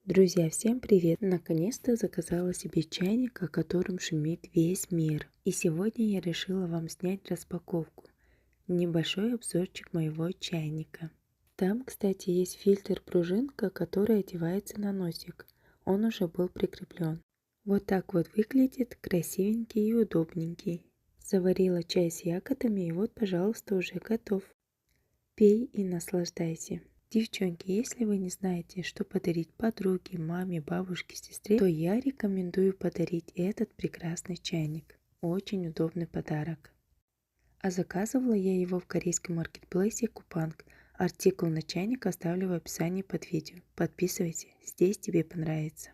Друзья, всем привет! Наконец-то заказала себе чайник, о котором шумит весь мир. И сегодня я решила вам снять распаковку. Небольшой обзорчик моего чайника. Там, кстати, есть фильтр-пружинка, который одевается на носик. Он уже был прикреплен. Вот так вот выглядит, красивенький и удобненький. Заварила чай с ягодами и вот, пожалуйста, уже готов. Пей и наслаждайся. Девчонки, если вы не знаете, что подарить подруге, маме, бабушке, сестре, то я рекомендую подарить этот прекрасный чайник. Очень удобный подарок. А заказывала я его в корейском маркетплейсе Купанг. Артикул на чайник оставлю в описании под видео. Подписывайся, здесь тебе понравится.